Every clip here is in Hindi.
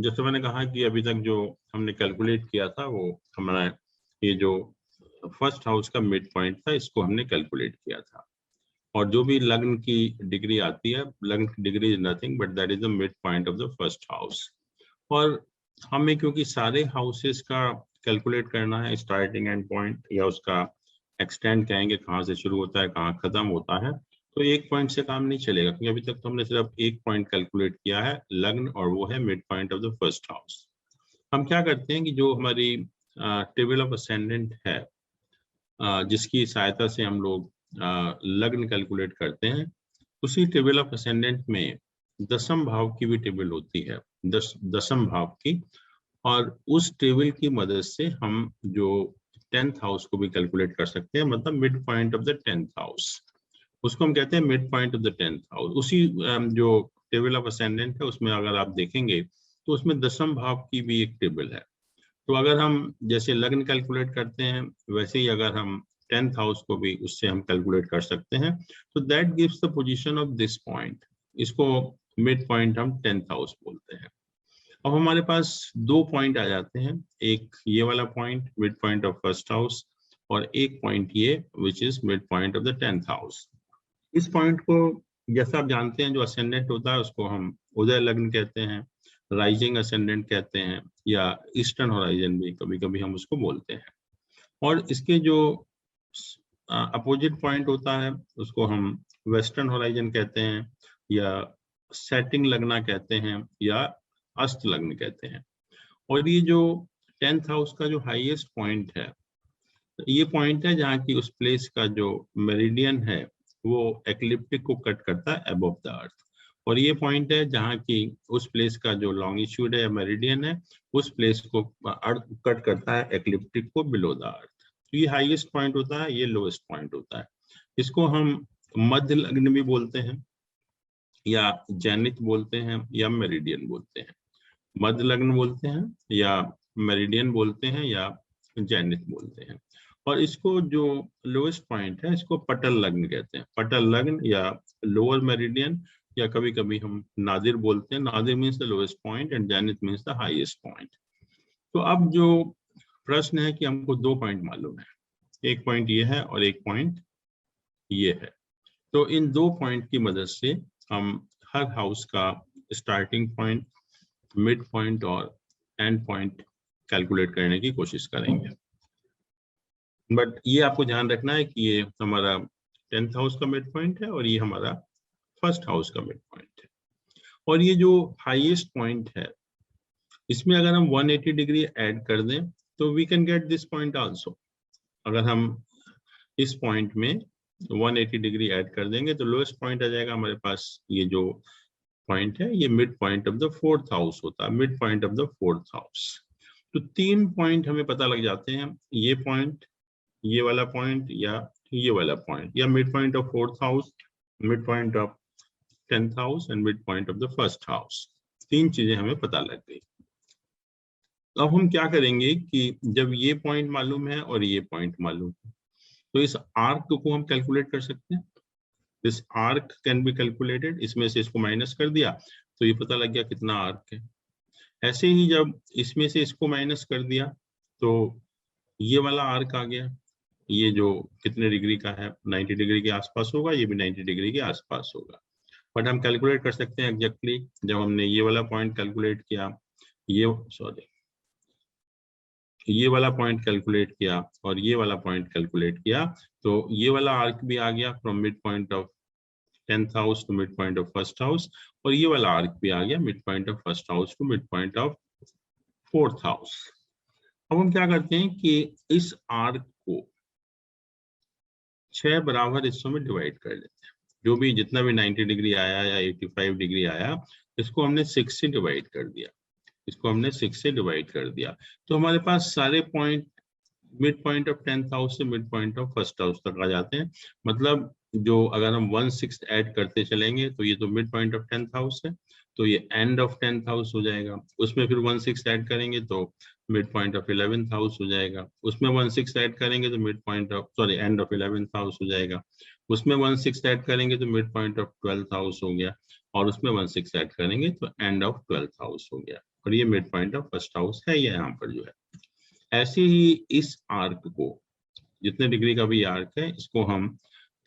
जैसे मैंने कहा कि अभी तक जो हमने कैलकुलेट किया था वो हमारा ये जो फर्स्ट हाउस का मिड पॉइंट था, इसको हमने कैलकुलेट किया था। और जो भी लग्न की डिग्री आती है, लग्न की degree is nothing but that is the mid point of the first house. और हमें क्योंकि सारे हाउसेस का कैलकुलेट करना है, स्टार्टिंग एंड पॉइंट या उसका एक्सटेंड कहेंगे, कहाँ से शुरू होता है कहाँ खत्म होता है, तो एक पॉइंट से काम नहीं चलेगा, क्योंकि अभी तक तो हमने सिर्फ एक पॉइंट कैलकुलेट किया है लग्न, और वो है mid point of the first house. हम क्या करते हैं कि जो हमारी टेबल ऑफ असेंडेंट है, जिसकी सहायता से हम लोग लग्न कैलकुलेट करते हैं, उसी टेबल ऑफ असेंडेंट में दशम भाव की भी टेबल होती है, दशम भाव की, और उस टेबल की मदद से हम जो 10th हाउस को भी कैलकुलेट कर सकते हैं, मतलब mid point of the 10th house, उसको हम कहते हैं mid point of the 10th house. उसी जो टेबल ऑफ असेंडेंट है उसमें अगर आप देखेंगे तो उसमें दशम भाव की भी एक टेबल है। तो अगर हम जैसे लग्न कैलकुलेट करते हैं, वैसे ही अगर हम 10th हाउस को भी उससे हम कैलकुलेट कर सकते हैं, तो that gives the position of this point. इसको मिड पॉइंट हम 10th हाउस बोलते हैं। अब हमारे पास दो पॉइंट आ जाते हैं, एक ये वाला point mid point of first house, और एक पॉइंट ये which is mid point of the 10th house. इस पॉइंट को जैसा आप जानते हैं, जो असेंडेंट होता है उसको हम उदय लग्न कहते हैं, राइजिंग असेंडेंट कहते हैं, या ईस्टर्न होराइजन भी कभी कभी हम उसको बोलते हैं। और इसके जो अपोजिट पॉइंट होता है उसको हम वेस्टर्न होराइजन कहते हैं, या सेटिंग लगना कहते हैं, या अस्त लग्न कहते हैं। और ये जो 10th हाउस का जो हाईएस्ट पॉइंट है, ये पॉइंट है जहाँ की उस प्लेस का जो मेरिडियन है वो एक्लिप्टिक को कट करता है अबव द अर्थ, और ये पॉइंट है जहाँ की उस प्लेस का जो लॉन्गिट्यूड है या मेरिडियन है, उस प्लेस को अर्थ कट करता है एक्लिप्टिक को बिलो द अर्थ। तो ये हाईएस्ट पॉइंट होता है, ये लोएस्ट पॉइंट होता है। इसको हम मध्य लग्न भी बोलते हैं, या जैनिथ बोलते हैं, या मेरिडियन बोलते हैं। मध्य लग्न बोलते हैं, या मेरिडियन बोलते हैं, या जैनिथ बोलते हैं। और इसको जो लोएस्ट पॉइंट है इसको पटल लग्न कहते हैं, पटल लग्न या लोअर मेरिडियन, या कभी कभी हम नादिर बोलते हैं। Nadir means the lowest point and zenith means the highest point. तो अब जो प्रश्न है कि हमको दो पॉइंट मालूम है, एक पॉइंट ये है और एक पॉइंट ये है। तो इन दो पॉइंट की मदद से हम हर हाउस का स्टार्टिंग पॉइंट, मिड पॉइंट और एंड पॉइंट कैलकुलेट करने की कोशिश करेंगे। बट ये आपको ध्यान रखना है कि ये हमारा 10th हाउस का मिड पॉइंट है और ये हमारा फर्स्ट हाउस का मिड पॉइंट है। और ये जो हाईएस्ट पॉइंट है, इसमें अगर हम 180 डिग्री ऐड कर दें तो we can get this point also. अगर हम इस पॉइंट में 180 डिग्री ऐड कर देंगे तो लोएस्ट पॉइंट आ जाएगा हमारे पास। ये जो पॉइंट है ये mid point of the 4th house होता है, mid point of the 4th house. तो तीन पॉइंट हमें पता लग जाते हैं, ये पॉइंट, ये वाला पॉइंट, या ये वाला पॉइंट, या mid point of 4th house, mid point of 10th house and mid point of the first house. तीन चीजें हमें पता लग गई। अब हम क्या करेंगे कि जब ये पॉइंट मालूम है और ये पॉइंट मालूम है, तो इस आर्क को हम कैलकुलेट कर सकते हैं। This arc can be calculated. इसमें से इसको माइनस कर दिया तो ये पता लग गया कितना आर्क है। ऐसे ही जब इसमें से इसको माइनस कर दिया तो ये वाला आर्क आ गया, ये जो कितने डिग्री का है, 90 डिग्री के आसपास होगा, ये भी 90 डिग्री के आसपास होगा। बट हम कैलकुलेट कर सकते हैं एग्जैक्टली। जब हमने ये वाला पॉइंट कैलकुलेट किया, ये वाला पॉइंट कैलकुलेट किया और ये वाला पॉइंट कैलकुलेट किया, तो ये वाला आर्क भी आ गया from mid point of 10th house to mid point of first house, और ये वाला आर्क भी आ गया mid point of first house to mid point of 4th house. अब हम क्या करते हैं कि इस आर्क को 6 बराबर हिस्सों में डिवाइड कर लेते हैं। जो भी जितना भी 90 डिग्री आया या 85 डिग्री आया, इसको हमने 6 से डिवाइड कर दिया, इसको हमने 6 से डिवाइड कर दिया। तो हमारे पास सारे point mid point of 10th house से mid point of first house तक आ जाते हैं। मतलब जो अगर हम 1/6 ऐड करते चलेंगे तो ये तो mid point of 10th house है, तो ये एंड ऑफ 10th हाउस हो जाएगा। उसमें फिर 1/6 ऐड करेंगे तो mid point of 11th house हो जाएगा। उसमें 1/6 ऐड करेंगे तो mid point of end of 11th house हो जाएगा। उसमें 1/6 ऐड करेंगे तो mid point of 12th house हो गया, और उसमें 1/6 ऐड करेंगे तो एंड ऑफ 12th हाउस हो गया। और ये mid point of first house है ये यहाँ पर जो है। ऐसे ही इस आर्क को, जितने डिग्री का भी आर्क है, इसको हम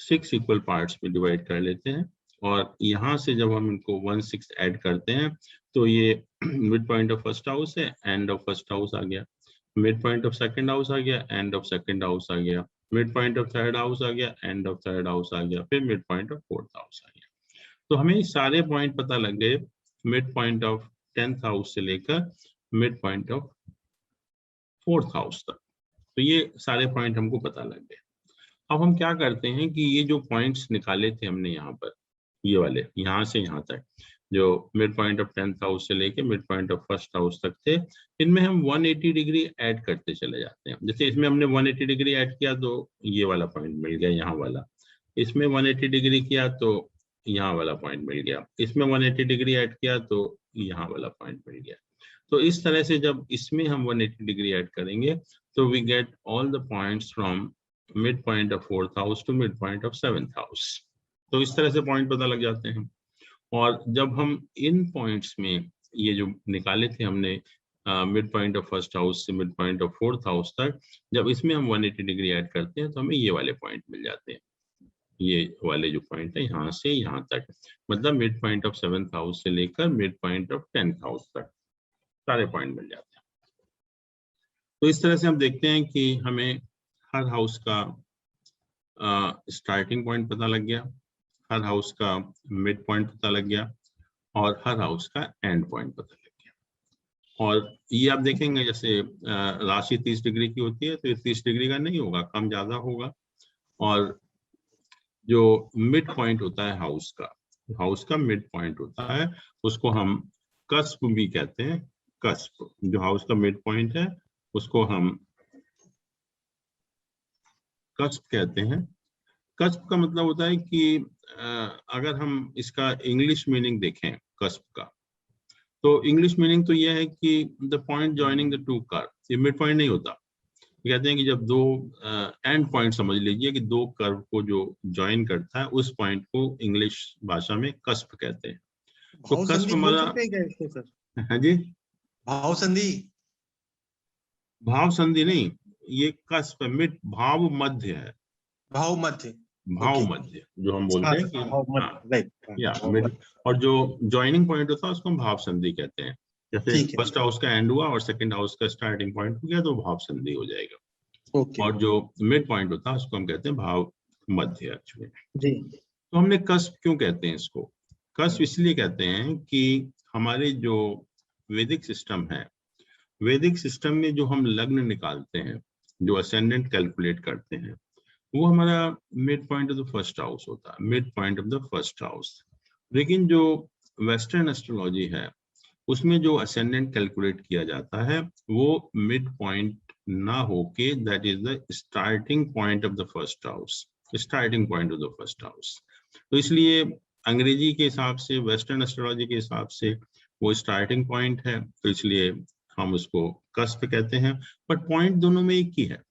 6 इक्वल पार्ट्स में डिवाइड कर लेते हैं और यहाँ से जब हम इनको 1/6 ऐड करते हैं तो ये mid point of first house है, एंड ऑफ फर्स्ट हाउस आ गया, mid point of second house आ गया, एंड ऑफ सेकंड हाउस आ गया, mid point of third house आ गया, एंड ऑफ थर्ड हाउस आ गया, फिर mid point of fourth house आ गया। तो हमें सारे पॉइंट पता लग गए mid point of 10th house से लेकर mid point of 4th house तक। तो ये सारे पॉइंट हमको पता लग गए। अब हम क्या करते हैं कि ये जो पॉइंट्स निकाले थे हमने यहाँ पर, ये वाले यहाँ से यहाँ तक, जो mid point of 10th house से लेके mid point of first house तक थे, इनमें हम 180 डिग्री ऐड करते चले जाते हैं। जैसे इसमें हमने 180 डिग्री ऐड किया तो ये वाला पॉइंट मिल गया, यहाँ वाला। इसमें 180 डिग्री किया तो यहाँ वाला पॉइंट मिल गया। इसमें 180 डिग्री ऐड किया तो यहाँ वाला पॉइंट मिल गया। तो इस तरह से जब इसमें हम 180 डिग्री ऐड करेंगे तो we get all the points from mid point of 4th house to mid point of 7th house. तो इस तरह से पॉइंट पता लग जाते हैं। और जब हम इन पॉइंट्स में ये जो निकाले थे हमने mid point of first house से mid point of 4th house तक, जब इसमें हम 180 डिग्री ऐड करते हैं तो हमें ये वाले पॉइंट मिल जाते हैं। ये वाले जो पॉइंट है यहाँ से यहाँ तक, मतलब mid point of 7th house से लेकर mid point of 10th house तक सारे पॉइंट मिल जाते हैं। तो इस तरह से हम देखते हैं कि हमें हर हाउस का स्टार्टिंग पॉइंट पता लग गया, हर हाउस का मिड पॉइंट पता लग गया और हर हाउस का एंड पॉइंट पता लग गया। और ये आप देखेंगे जैसे राशि 30 डिग्री की होती है तो ये 30 डिग्री का नहीं होगा, कम ज्यादा होगा। और जो मिड पॉइंट होता है हाउस का मिड पॉइंट होता है, उसको हम कस्प भी कहते हैं। कस्प, जो हाउस का मिड पॉइंट है उसको हम कस्प कहते हैं। कस्प का मतलब होता है कि अगर हम इसका इंग्लिश मीनिंग देखें कस्प का, तो इंग्लिश मीनिंग तो यह है कि the point joining the two curve. ये मिड पॉइंट नहीं होता। कहते हैं कि जब दो एंड पॉइंट, समझ लीजिए कि दो कर्व को जो ज्वाइन करता है, उस पॉइंट को इंग्लिश भाषा में कस्प कहते हैं। तो कस्प हमारा, हाँ जी, भाव संधि, भाव संधि नहीं, ये कस्प मिड, भाव मध्य है, भाव मध्य, भाव मध्य जो हम बोलते हैं कि या मिड। और जो ज्वाइनिंग पॉइंट होता है उसको हम भाव संधि कहते हैं। जैसे फर्स्ट हाउस का एंड हुआ और सेकंड हाउस का स्टार्टिंग पॉइंट हो गया तो भाव संधि हो जाएगा। और जो मिड पॉइंट होता है उसको हम कहते हैं भाव मध्य एक्चुअली। तो हमने कस्प क्यों कहते हैं इसको? कस्प इसलिए कहते हैं कि हमारे जो वैदिक सिस्टम है, वैदिक सिस्टम में जो हम लग्न निकालते हैं, जो असेंडेंट कैलकुलेट करते हैं, वो हमारा mid point of the first house होता है, mid point of the first house. लेकिन जो वेस्टर्न एस्ट्रोलॉजी है उसमें जो असेंडेंट कैलकुलेट किया जाता है वो मिड पॉइंट ना होके, that is the starting point of the first house, starting point of the first house. तो इसलिए अंग्रेजी के हिसाब से, वेस्टर्न एस्ट्रोलॉजी के हिसाब से वो स्टार्टिंग पॉइंट है, तो इसलिए हम उसको कस्प कहते हैं। बट पॉइंट दोनों में एक ही है।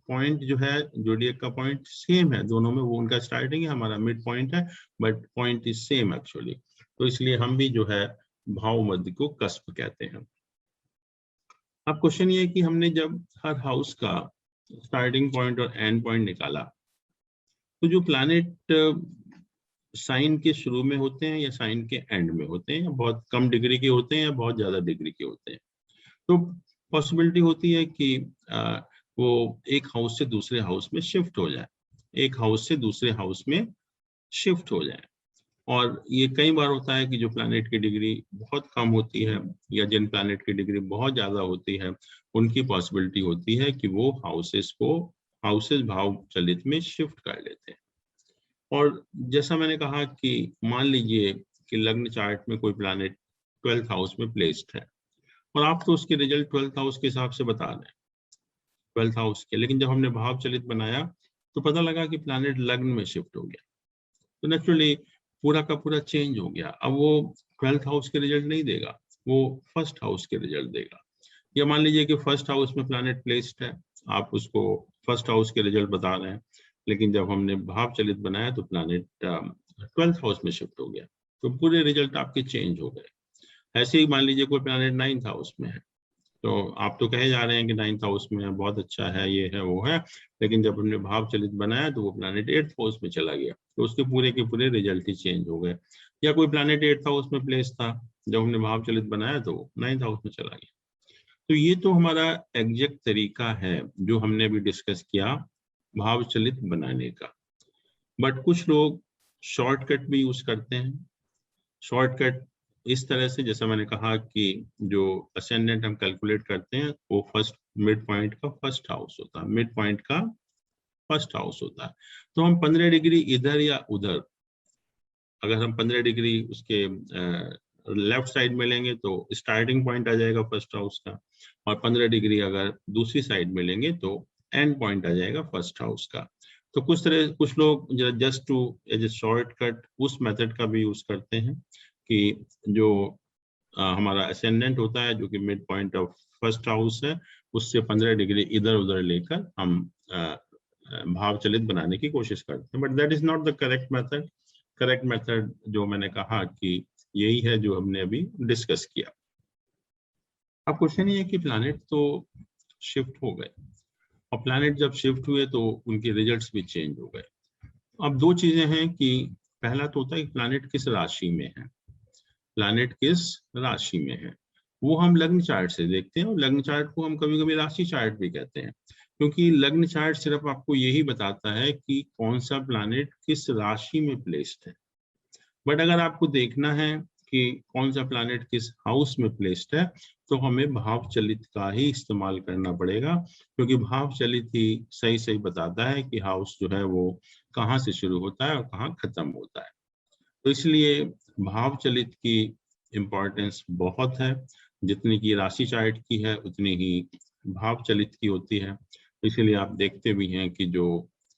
पॉइंट जो है जोडिएक का पॉइंट सेम है दोनों में, वो उनका स्टार्टिंग है, हमारा मिड पॉइंट है, but point is same actually. तो इसलिए हम भी जो है भाव मध्य को कस्प कहते हैं। अब क्वेश्चन ये है कि हमने जब हर हाउस का स्टार्टिंग पॉइंट और एंड पॉइंट निकाला, तो जो प्लैनेट साइन के शुरू में होते हैं या साइन के एंड में होते हैं, या बहुत कम डिग्री के होते हैं या बहुत ज्यादा डिग्री के होते हैं, तो पॉसिबिलिटी होती है कि वो एक हाउस से दूसरे हाउस में शिफ्ट हो जाए, एक हाउस से दूसरे हाउस में शिफ्ट हो जाए। और ये कई बार होता है कि जो प्लैनेट की डिग्री बहुत कम होती है या जिन प्लैनेट की डिग्री बहुत ज्यादा होती है, उनकी पॉसिबिलिटी होती है कि वो हाउसेस भाव चलित में शिफ्ट कर लेते हैं। और जैसा मैंने कहा कि मान लीजिए कि लग्न चार्ट में कोई प्लैनेट 12th हाउस में प्लेस्ड है और आप तो उसके रिजल्ट 12th हाउस के हिसाब से बता रहे हैं, 12th हाउस के, लेकिन जब हमने भाव चलित बनाया तो पता लगा कि प्लैनेट लग्न में शिफ्ट हो गया, तो नेचुरली पूरा का पूरा चेंज हो गया। अब वो 12th हाउस के रिजल्ट नहीं देगा, वो फर्स्ट हाउस के रिजल्ट देगा। या मान लीजिए कि फर्स्ट हाउस में प्लैनेट प्लेस्ड है, आप उसको फर्स्ट हाउस के रिजल्ट बता रहे हैं, लेकिन जब हमने भाव चलित बनाया तो प्लैनेट 12th हाउस में शिफ्ट हो गया, तो पूरे रिजल्ट आपके चेंज हो गए। ऐसे ही मान लीजिए कोई प्लैनेट 9th हाउस में है, तो आप तो कहे जा रहे हैं कि 9th हाउस में है, बहुत अच्छा है, ये है वो है, लेकिन जब हमने भाव चलित बनाया तो वो प्लैनेट 8th हाउस में चला गया, तो उसके पूरे के पूरे रिजल्ट ही चेंज हो गए। या कोई प्लैनेट 8th हाउस में प्लेस था, जब हमने भाव चलित बनाया तो 9th हाउस में चला गया। तो ये तो हमारा एग्जैक्ट तरीका है जो हमने अभी डिस्कस किया भाव चलित बनाने का। बट कुछ लोग शॉर्टकट भी यूज करते हैं। शॉर्टकट इस तरह से, जैसा मैंने कहा कि जो असेंडेंट हम कैलकुलेट करते हैं वो फर्स्ट मिड पॉइंट का फर्स्ट हाउस होता है, मिड पॉइंट का फर्स्ट हाउस होता है। तो हम 15 डिग्री इधर या उधर, अगर हम 15 डिग्री उसके लेफ्ट साइड में लेंगे तो स्टार्टिंग पॉइंट आ जाएगा फर्स्ट हाउस का, और 15 डिग्री अगर दूसरी साइड में लेंगे तो एंड पॉइंट आ जाएगा फर्स्ट हाउस का। तो कुछ लोग just to as a shortcut उस मेथड का भी यूज करते हैं कि जो हमारा असेंडेंट होता है जो कि mid point of first house है, उससे 15 डिग्री इधर उधर लेकर हम भाव चलित बनाने की कोशिश करते हैं। But that is not the correct method. Correct method जो मैंने कहा कि यही है जो हमने अभी डिस्कस किया। अब क्वेश्चन ये है कि प्लैनेट तो शिफ्ट हो गए, और प्लैनेट जब शिफ्ट हुए तो उनके रिजल्ट्स भी चेंज हो गए। अब दो चीजें हैं कि पहला तो होता है कि प्लैनेट किस राशि में है, प्लैनेट किस राशि में है वो हम लग्न चार्ट से देखते हैं, और लग्न चार्ट को हम कभी कभी राशि चार्ट भी कहते हैं, क्योंकि लग्न चार्ट सिर्फ आपको यही बताता है कि कौन सा प्लैनेट किस राशि में प्लेस्ड है। बट अगर आपको देखना है कि कौन सा प्लैनेट किस हाउस में प्लेस्ड है, तो हमें भाव चलित का ही इस्तेमाल करना पड़ेगा, क्योंकि भाव चलित ही सही सही बताता है कि हाउस जो है वो कहाँ से शुरू होता है और कहाँ खत्म होता है। तो इसलिए भाव चलित की इम्पोर्टेंस बहुत है, जितनी की राशि चार्ट की है उतनी ही भाव चलित की होती है। इसलिए आप देखते भी हैं कि जो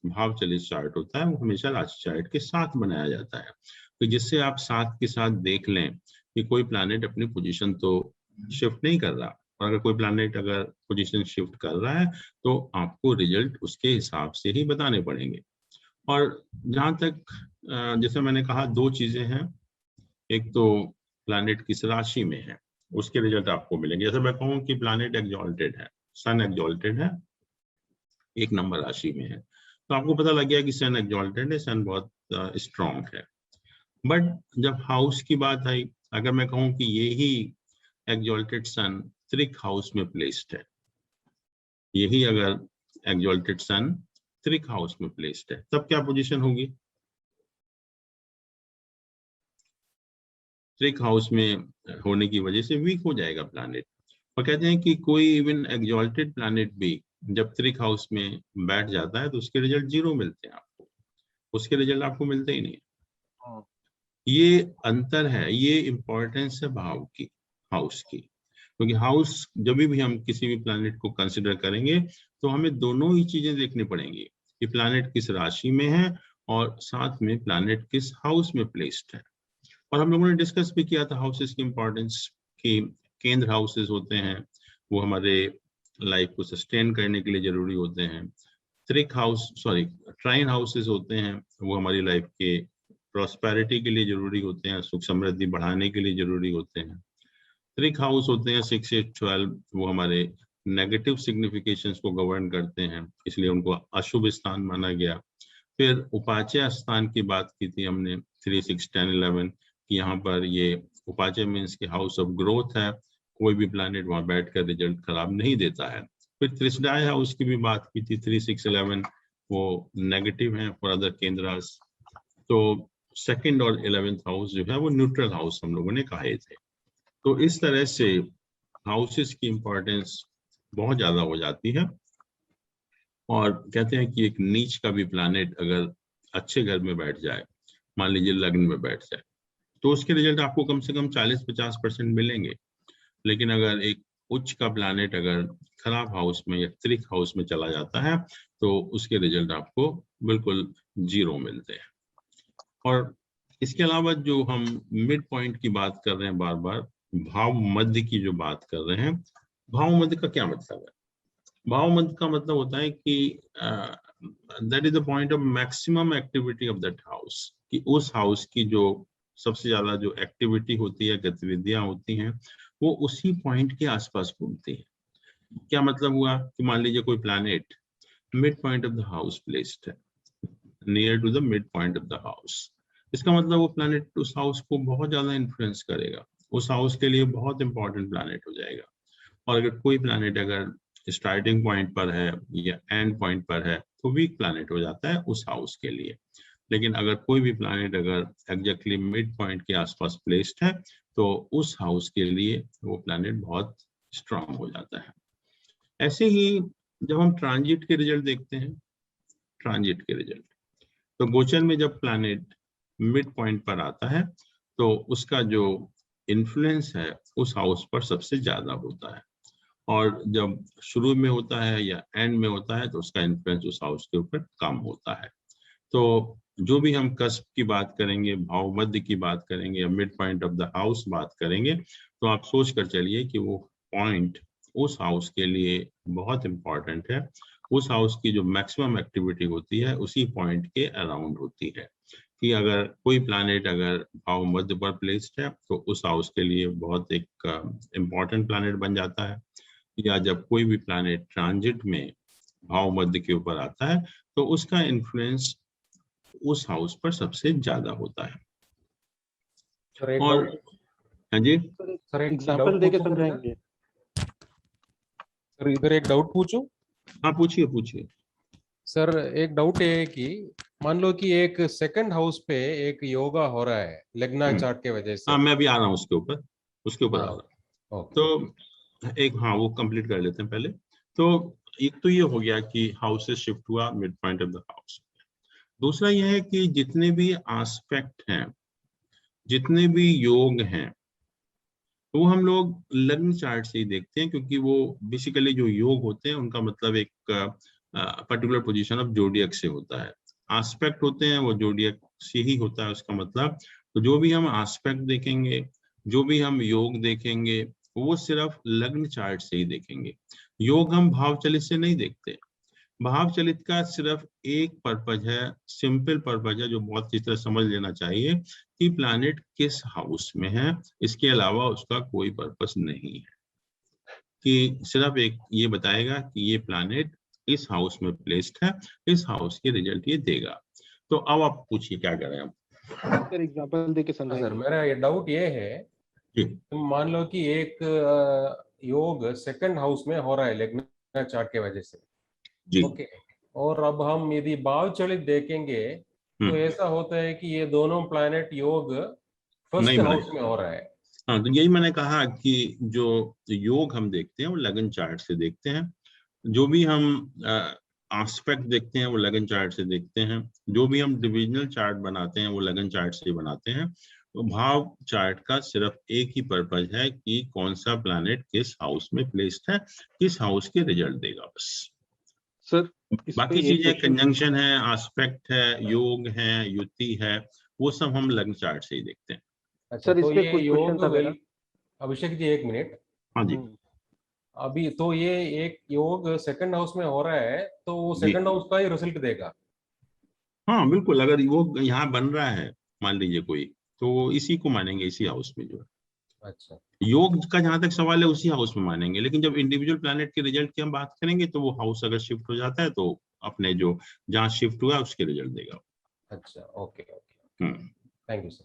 भाव चलित चार्ट होता है वो हमेशा राशि चार्ट के साथ बनाया जाता है, तो जिससे आप साथ के साथ देख लें कि कोई प्लैनेट अपनी पोजीशन तो शिफ्ट नहीं कर रहा, और अगर कोई प्लैनेट अगर पोजीशन शिफ्ट कर रहा है तो आपको रिजल्ट उसके हिसाब से ही बताने पड़ेंगे। और जहाँ तक जैसे मैंने कहा दो चीजें हैं, एक तो प्लैनेट किस राशि में है उसके रिजल्ट आपको मिलेंगे। जैसे मैं कहूँ कि प्लैनेट एक्सॉल्टेड है, सन एक्सॉल्टेड है, 1 नंबर राशि में है, तो आपको पता लग गया कि सन एक्सॉल्टेड है, सन बहुत स्ट्रॉन्ग है। बट जब हाउस की बात आई, अगर मैं कहूँ कि यही एक्सॉल्टेड सन त्रिक हाउस में प्लेस्ड है, यही अगर एक्सॉल्टेड सन त्रिक हाउस में प्लेस्ड है, तब क्या पोजीशन होगी? त्रिक हाउस में होने की वजह से वीक हो जाएगा प्लैनेट। और कहते हैं कि कोई इवन एक्सॉल्टेड प्लैनेट भी जब त्रिक हाउस में बैठ जाता है तो उसके रिजल्ट 0 मिलते हैं आपको, उसके रिजल्ट आपको मिलते ही नहीं। ये अंतर है, ये इंपॉर्टेंस है भाव की, हाउस की, क्योंकि हाउस जब भी हम किसी भी प्लैनेट को कंसिडर करेंगे तो हमें दोनों ही चीजें देखनी पड़ेंगी कि प्लैनेट किस राशि में है और साथ में प्लैनेट किस हाउस में प्लेस्ड है। और हम लोगों ने डिस्कस भी किया था हाउसेस की इंपॉर्टेंस, कि केंद्र हाउसेस होते हैं वो हमारे लाइफ को सस्टेन करने के लिए जरूरी होते हैं, ट्राइन हाउसेस होते हैं वो हमारी लाइफ के प्रॉस्पेरिटी के लिए जरूरी होते हैं, सुख समृद्धि बढ़ाने के लिए जरूरी होते हैं। त्रिक हाउस होते हैं 6, 8, 12, वो हमारे नेगेटिव सिग्निफिकेशंस को गवर्न करते हैं, इसलिए उनको अशुभ स्थान माना गया। फिर उपाचय स्थान की बात की थी हमने 3, 6, 10, 11 कि यहाँ पर ये उपाचय मीन्स के हाउस ऑफ ग्रोथ है, कोई भी प्लैनेट वहां बैठकर रिजल्ट खराब नहीं देता है। फिर त्रिसडाय हाउस की भी बात की थी 3, 6, 11, वो नेगेटिव है फॉर अदर केंद्रास। तो सेकंड और 11th हाउस जो है वो न्यूट्रल हाउस हम लोगों ने कहे थे। तो इस तरह से हाउसेस की इंपॉर्टेंस बहुत ज्यादा हो जाती है। और कहते हैं कि एक नीच का भी प्लैनेट अगर अच्छे घर में बैठ जाए, मान लीजिए लग्न में बैठ जाए, तो उसके रिजल्ट आपको कम से कम 40-50% मिलेंगे। लेकिन अगर एक उच्च का प्लैनेट अगर खराब हाउस में या त्रिक हाउस में चला जाता है तो उसके रिजल्ट आपको बिल्कुल 0 मिलते हैं। और इसके अलावा जो हम मिड पॉइंट की बात कर रहे हैं, बार बार भाव मध्य की जो बात कर रहे हैं, भाव मध्य का क्या मतलब है? भाव मध्य का मतलब होता है कि that is the point of maximum activity of that house, कि उस हाउस की जो सबसे ज्यादा जो एक्टिविटी होती है, गतिविधियां होती हैं, वो उसी पॉइंट के आसपास घूमती है। क्या मतलब हुआ कि मान लीजिए कोई planet mid point of the house placed है, near to the mid point of the house, इसका मतलब वो प्लैनेट उस हाउस को बहुत ज्यादा इन्फ्लुएंस करेगा, उस हाउस के लिए बहुत इंपॉर्टेंट प्लैनेट हो जाएगा। और अगर कोई प्लैनेट अगर स्टार्टिंग पॉइंट पर है या एंड पॉइंट पर है तो वीक प्लैनेट हो जाता है उस हाउस के लिए। लेकिन अगर कोई भी प्लैनेट अगर एग्जैक्टली मिड पॉइंट के आसपास प्लेस्ड है तो उस हाउस के लिए वो प्लैनेट बहुत स्ट्रांग हो जाता है। ऐसे ही जब हम ट्रांजिट के रिजल्ट देखते हैं, ट्रांजिट के रिजल्ट, तो गोचर में जब प्लैनेट मिड पॉइंट पर आता है तो उसका जो इन्फ्लुएंस है उस हाउस पर सबसे ज्यादा होता है, और जब शुरू में होता है या एंड में होता है तो उसका इन्फ्लुएंस उस हाउस के ऊपर कम होता है। तो जो भी हम कस्प की बात करेंगे, भाव मध्य की बात करेंगे या mid point of the house बात करेंगे, तो आप सोच कर चलिए कि वो पॉइंट उस हाउस के लिए बहुत इंपॉर्टेंट है, उस हाउस की जो मैक्सिमम एक्टिविटी होती है उसी पॉइंट के अराउंड होती है। कि अगर कोई प्लैनेट अगर भाव मध्य पर प्लेस्ड है तो उस हाउस के लिए बहुत एक इम्पॉर्टेंट प्लैनेट बन जाता है, या जब कोई भी प्लैनेट ट्रांजिट में भाव मध्य के ऊपर आता है तो उसका इन्फ्लुएंस उस हाउस पर सबसे ज्यादा होता है। सर एक और हाँ जी सर एक एग्जांपल डाउट देके पूछूं समझाएंगे। सर, इधर एक डाउट पूछूं। हाँ पूछिए पूछिए। सर एक डाउट ये है कि मान लो कि एक सेकंड हाउस पे एक योगा हो रहा है लग्ना चार्ट के वजह से। हाँ मैं अभी आ रहा हूँ उसके ऊपर आ रहा हूँ। ओके। तो एक हाँ वो कंप्लीट कर लेते हैं पहले। तो एक तो ये हो गया कि हाउस से शिफ्ट हुआ mid point of the house. दूसरा यह है कि जितने भी एस्पेक्ट हैं, जितने भी योग हैं, वो हम लोग लग्न चार्ट से ही देखते हैं, क्योंकि वो बेसिकली जो योग होते हैं उनका मतलब एक पर्टिकुलर पोजीशन ऑफ जोडियक से होता है। एस्पेक्ट होते हैं वो जोडियक से ही होता है उसका मतलब। तो जो भी हम एस्पेक्ट देखेंगे, जो भी हम योग देखेंगे, वो सिर्फ लग्न चार्ट से ही देखेंगे। योग हम भाव चलित से नहीं देखते। भाव चलित का सिर्फ एक पर्पज है, सिंपल पर्पज है, जो बहुत इस तरह समझ लेना चाहिए कि प्लैनेट किस हाउस में है, इसके अलावा उसका कोई पर्पस नहीं है। कि सिर्फ एक ये बताएगा कि ये प्लैनेट इस हाउस में प्लेस्ड है, इस हाउस के रिजल्ट ये देगा। तो अब आप पूछिए क्या करें हम। सर एग्जांपल देके सर समझाएंगे। मेरा ये डाउट ये है, जी मान लो कि एक योग सेकंड हाउस में हो रहा है लग्ना चार्ट के वजह से। जी ओके। और अब हम यदि भाव चलित देखेंगे तो ऐसा होता है कि ये दोनों प्लैनेट योग फर्स्ट नहीं हाउस बने। में हो रहा है। हाँ तो यही मैंने कहा कि जो योग हम देखते हैं वो लगन चार्ट से देखते हैं, जो भी हम एस्पेक्ट देखते हैं वो लगन चार्ट से देखते हैं, जो भी हम डिविजनल चार्ट बनाते हैं वो लगन चार्ट से बनाते हैं। तो भाव चार्ट का सिर्फ एक ही पर्पज है कि कौन सा प्लैनेट किस हाउस में प्लेस्ड है, किस हाउस के रिजल्ट देगा, बस। सर इस बाकी पे एक चीजें क्वेश्चन। कंजंक्शन है, एस्पेक्ट है, योग है, युति है, वो सब हम लगन चार्ट से ही देखते हैं। अच्छा, सर इस तो पे ये कुछ क्वेश्चन योग था मेरा। अभिषेक जी एक मिनट। हाँ जी अभी तो ये एक योग सेकंड हाउस में हो रहा है तो वो जी सेकंड हाउस का ही रिजल्ट देगा। हाँ बिल्कुल, अगर वो यहाँ बन रहा है मान लीजिए कोई, तो वो इसी को मानेंगे, इसी हाउस में जो है। अच्छा योग का जहां तक सवाल है उसी हाउस में मानेंगे, लेकिन जब इंडिविजुअल प्लैनेट के रिजल्ट की हम बात करेंगे तो वो हाउस अगर शिफ्ट हो जाता है तो अपने जो जहाँ शिफ्ट हुआ उसके रिजल्ट देगा। अच्छा okay okay, thank you sir.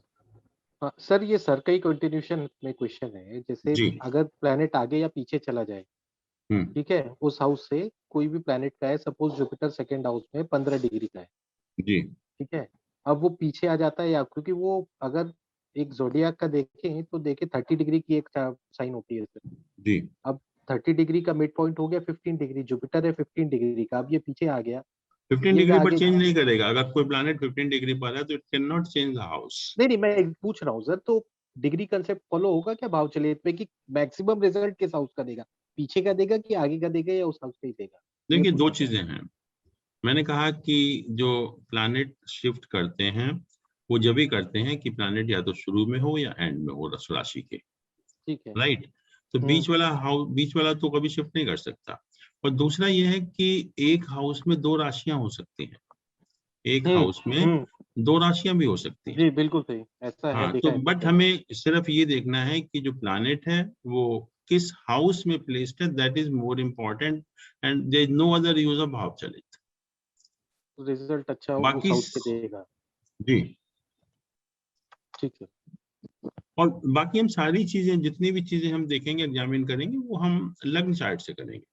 हाँ सर, ये सर का ही कंटिन्यूशन में क्वेश्चन है। जैसे जी अगर प्लेनेट आगे या पीछे चला जाए, हम्म ठीक है, उस हाउस से कोई भी प्लेनेट का है, सपोज जुपिटर सेकंड हाउस में 15 डिग्री का है, जी ठीक है। अब वो पीछे आ जाता है, या क्योंकि वो अगर एक जोडियाक का देखें तो देखे 30 डिग्री की एक साइन होती है सर। जी अब 30 डिग्री का मिड पॉइंट हो गया 15 डिग्री, जुपिटर है 15 डिग्री का, अब ये पीछे आ गया, 15 ये डिग्री पर आगे। चेंज नहीं करेगा। अगर कोई प्लैनेट 15 डिग्री पर है तो it can not change the house. नहीं, मैं पूछ रहा हूँ सर, तो डिग्री कंसेप्ट फॉलो होगा क्या भाव चलित पे, कि मैक्सिमम रिजल्ट किस हाउस का देगा, पीछे का देगा कि आगे का देगा, या उस हाउस का ही देगा? ये देखिए दो पूछना था। चीजें हैं। मैंने कहा कि जो प्लैनेट शिफ्ट करते हैं वो जब भी करते हैं कि प्लैनेट या तो शुरू में हो या एंड में हो राशि के, ठीक है। राइट। तो बीच वाला तो कभी शिफ्ट नहीं कर सकता। और दूसरा यह है कि एक हाउस में दो राशियां हो सकती हैं, एक हाउस में दो राशियां भी हो सकती हैं। जी बिल्कुल सही, ऐसा है, हाँ, देखा तो है बट मैंने। हमें सिर्फ ये देखना है कि जो प्लैनेट है वो किस हाउस में प्लेस्ड है, that is more important, and there is no other use of Bhav Chalit. Result अच्छा उस बाकी हाउस पे देगा। जी, ठीक है। और बाकी हम सारी चीजें, जितनी भी चीजें हम देखेंगे, एग्जामिन करेंगे, वो हम लग्न चार्ट से करेंगे।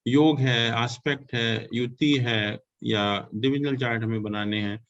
योग है, एस्पेक्ट है, युति है, या डिविजनल चार्ट हमें बनाने हैं,